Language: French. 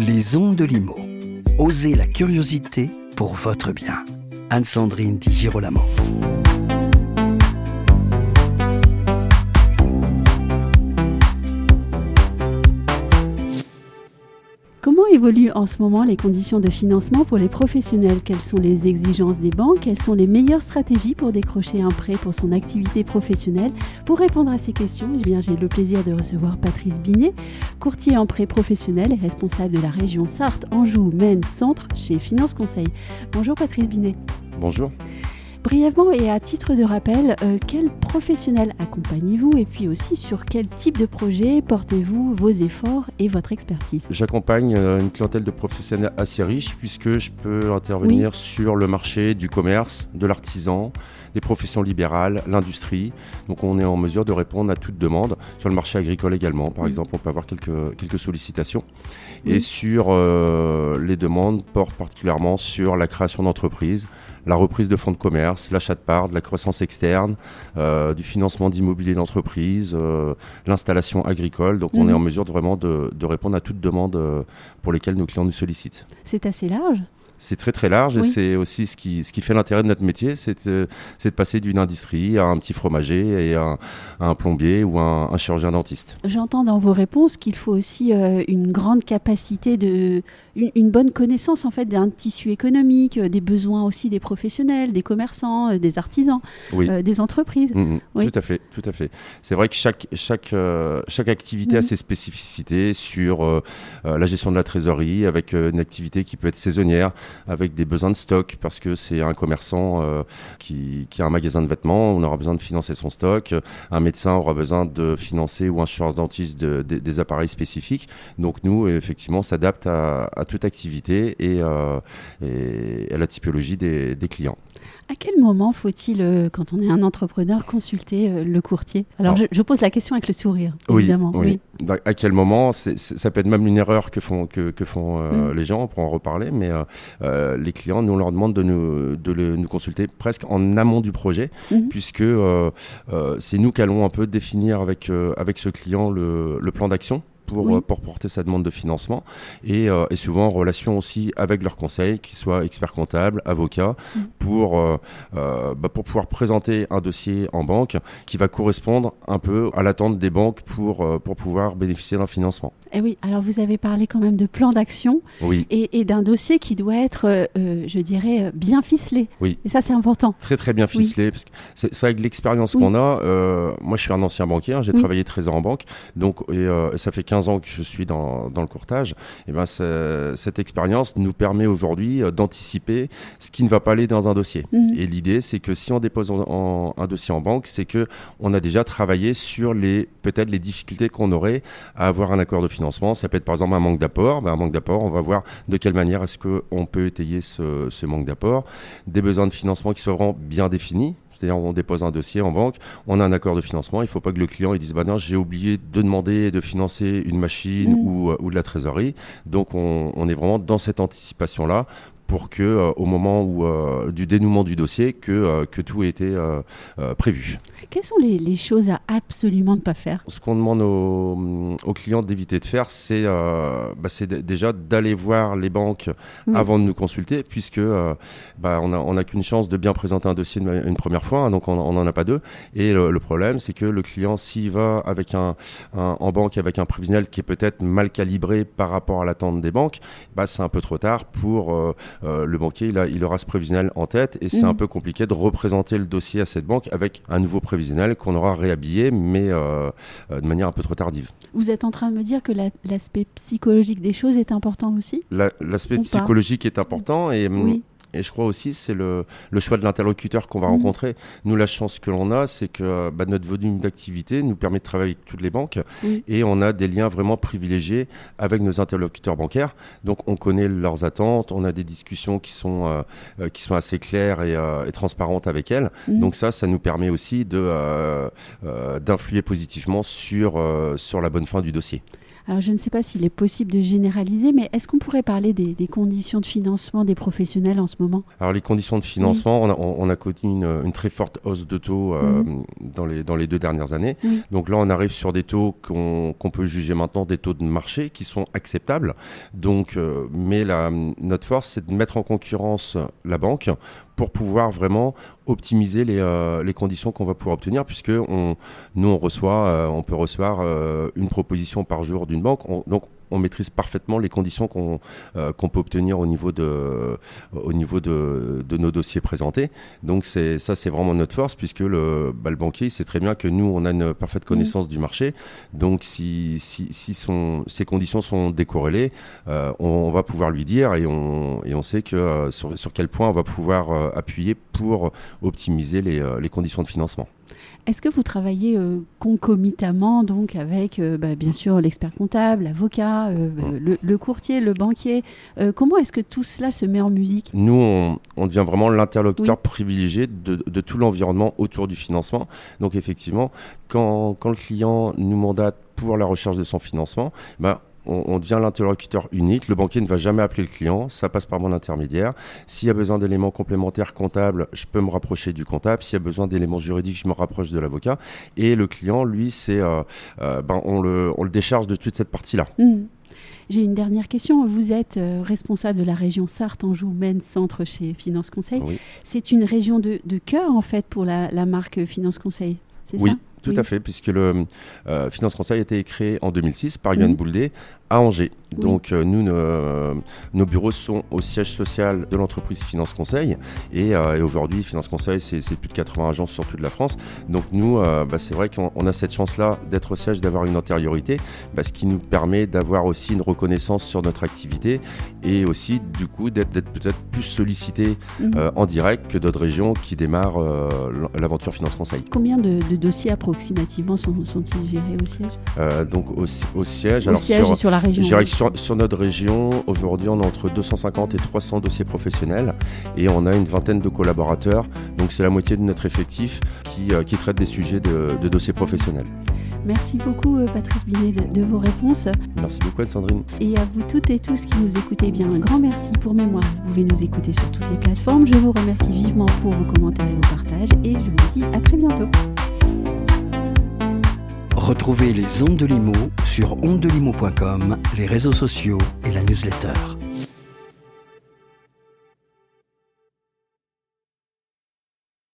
Les ondes de Limo. Osez la curiosité pour votre bien. Anne-Sandrine Di Girolamo. Comment évoluent en ce moment les conditions de financement pour les professionnels ? Quelles sont les exigences des banques ? Quelles sont les meilleures stratégies pour décrocher un prêt pour son activité professionnelle ? Pour répondre à ces questions, j'ai le plaisir de recevoir Patrice Binet, courtier en prêt professionnel et responsable de la région Sarthe, Anjou, Maine, Centre chez Finance Conseil. Bonjour Patrice Binet. Bonjour. Brièvement et à titre de rappel, quels professionnels accompagnez-vous et puis aussi sur quel type de projet portez-vous vos efforts et votre expertise ? J'accompagne une clientèle de professionnels assez riche puisque je peux intervenir sur le marché du commerce, de l'artisan, des professions libérales, l'industrie. Donc on est en mesure de répondre à toute demande. Sur le marché agricole également, par exemple, on peut avoir quelques sollicitations. Et sur les demandes portent particulièrement sur la création d'entreprises, la reprise de fonds de commerce, l'achat de parts, de la croissance externe, du financement d'immobilier d'entreprise, l'installation agricole. Donc on est en mesure de répondre à toute demande pour lesquelles nos clients nous sollicitent. C'est assez large ? C'est très très large et c'est aussi ce qui fait l'intérêt de notre métier, c'est de passer d'une industrie à un petit fromager et à un plombier ou un chirurgien dentiste. J'entends dans vos réponses qu'il faut aussi une grande capacité, une bonne connaissance en fait d'un tissu économique, des besoins aussi des professionnels, des commerçants, des artisans, des entreprises. Oui. Tout à fait. C'est vrai que chaque activité a ses spécificités sur la gestion de la trésorerie, avec une activité qui peut être saisonnière, avec des besoins de stock, parce que c'est un commerçant qui a un magasin de vêtements, on aura besoin de financer son stock, un médecin aura besoin de financer ou un chirurgien dentiste des appareils spécifiques. Donc nous, effectivement, on s'adapte à toute activité et à la typologie des clients. À quel moment faut-il, quand on est un entrepreneur, consulter le courtier ? Alors je pose la question avec le sourire, évidemment. Oui. À quel moment ? Ça peut être même une erreur que font les gens, on pourra en reparler, mais les clients, nous on leur demande de nous consulter presque en amont du projet, puisque c'est nous qui allons un peu définir avec ce client le plan d'action. Pour porter sa demande de financement et souvent en relation aussi avec leurs conseils, qu'ils soient experts comptables, avocats, pour pouvoir présenter un dossier en banque qui va correspondre un peu à l'attente des banques pour pouvoir bénéficier d'un financement. Et oui, alors vous avez parlé quand même de plan d'action et d'un dossier qui doit être, je dirais, bien ficelé. Oui. Et ça, c'est important. Très, très bien ficelé. Parce que c'est avec l'expérience qu'on a. Moi, je suis un ancien banquier. J'ai travaillé 13 ans en banque. Donc, et ça fait 15 ans que je suis dans le courtage. Et cette expérience nous permet aujourd'hui d'anticiper ce qui ne va pas aller dans un dossier. Et l'idée, c'est que si on dépose un dossier en banque, c'est qu'on a déjà travaillé sur peut-être les difficultés qu'on aurait à avoir un accord de financement. Ça peut être par exemple un manque d'apport. Un manque d'apport, on va voir de quelle manière est-ce qu'on peut étayer ce manque d'apport. Des besoins de financement qui soient vraiment bien définis. C'est-à-dire on dépose un dossier en banque, on a un accord de financement. Il ne faut pas que le client dise non, j'ai oublié de demander de financer une machine ou de la trésorerie. Donc on est vraiment dans cette anticipation-là pour que au moment du dénouement du dossier, que tout ait été prévu. Quelles sont les choses à absolument ne pas faire ? Ce qu'on demande aux clients d'éviter de faire, c'est déjà d'aller voir les banques avant de nous consulter, puisque on n'a qu'une chance de bien présenter un dossier une première fois, donc on n'en a pas deux. Et le problème, c'est que le client, s'il va avec en banque avec un prévisionnel qui est peut-être mal calibré par rapport à l'attente des banques, c'est un peu trop tard pour le banquier, il aura ce prévisionnel en tête et c'est un peu compliqué de représenter le dossier à cette banque avec un nouveau prévisionnel qu'on aura réhabillé, mais de manière un peu trop tardive. Vous êtes en train de me dire que l'aspect psychologique des choses est important aussi ? L'aspect psychologique est important et je crois aussi c'est le choix de l'interlocuteur qu'on va rencontrer. Nous, la chance que l'on a, c'est que notre volume d'activité nous permet de travailler avec toutes les banques et on a des liens vraiment privilégiés avec nos interlocuteurs bancaires. Donc on connaît leurs attentes, on a des discussions qui sont assez claires et transparentes avec elles. Donc ça nous permet aussi d'influer positivement sur la bonne fin du dossier. Alors, je ne sais pas s'il est possible de généraliser, mais est-ce qu'on pourrait parler des conditions de financement des professionnels en ce moment ? Alors les conditions de financement, on a connu une très forte hausse de taux dans les 2 dernières années. Oui. Donc là, on arrive sur des taux qu'on peut juger maintenant des taux de marché qui sont acceptables. Donc, mais notre force, c'est de mettre en concurrence la banque pour pouvoir vraiment optimiser les conditions qu'on va pouvoir obtenir, puisque nous, on peut recevoir une proposition par jour d'une banque. Donc, on maîtrise parfaitement les conditions qu'on peut obtenir au niveau de nos dossiers présentés. Donc c'est vraiment notre force, puisque le banquier sait très bien que nous, on a une parfaite connaissance du marché. Donc si ces conditions sont décorrélées, on va pouvoir lui dire, et on sait que sur quel point on va pouvoir appuyer pour optimiser les conditions de financement. Est-ce que vous travaillez concomitamment donc avec bien sûr l'expert comptable, l'avocat, le courtier, le banquier comment est-ce que tout cela se met en musique ? Nous, on devient vraiment l'interlocuteur privilégié de tout l'environnement autour du financement. Donc effectivement, quand le client nous mandate pour la recherche de son financement, on devient l'interlocuteur unique. Le banquier ne va jamais appeler le client, ça passe par mon intermédiaire. S'il y a besoin d'éléments complémentaires comptables, je peux me rapprocher du comptable. S'il y a besoin d'éléments juridiques, je me rapproche de l'avocat. Et le client, lui, on le décharge de toute cette partie-là. J'ai une dernière question. Vous êtes responsable de la région Sarthe-Anjou-Maine Centre chez Finance Conseil. Oui. C'est une région de cœur en fait pour la marque Finance Conseil, c'est ça ? Tout à fait, puisque le Finance Conseil a été créé en 2006 par Yoann Bouldé à Angers. Donc nous, nos bureaux sont au siège social de l'entreprise Finance Conseil et aujourd'hui Finance Conseil c'est plus de 80 agences sur toute la France. Donc nous c'est vrai qu'on a cette chance-là d'être au siège, d'avoir une antériorité, ce qui nous permet d'avoir aussi une reconnaissance sur notre activité et aussi du coup d'être peut-être plus sollicité en direct que d'autres régions qui démarrent l'aventure Finance Conseil. Combien de dossiers approximativement sont-ils gérés au siège ? Donc au siège, au siège et sur la région. Je dirais que sur notre région, aujourd'hui, on a entre 250 et 300 dossiers professionnels et on a une vingtaine de collaborateurs. Donc, c'est la moitié de notre effectif qui traite des sujets de dossiers professionnels. Merci beaucoup, Patrice Binet, de vos réponses. Merci beaucoup, Anne-Sandrine. Et à vous toutes et tous qui nous écoutez, bien un grand merci pour Mémoire. Vous pouvez nous écouter sur toutes les plateformes. Je vous remercie vivement pour vos commentaires et vos partages et je vous dis à très bientôt. Retrouvez les Ondes de Limo sur ondedelimo.com, les réseaux sociaux et la newsletter.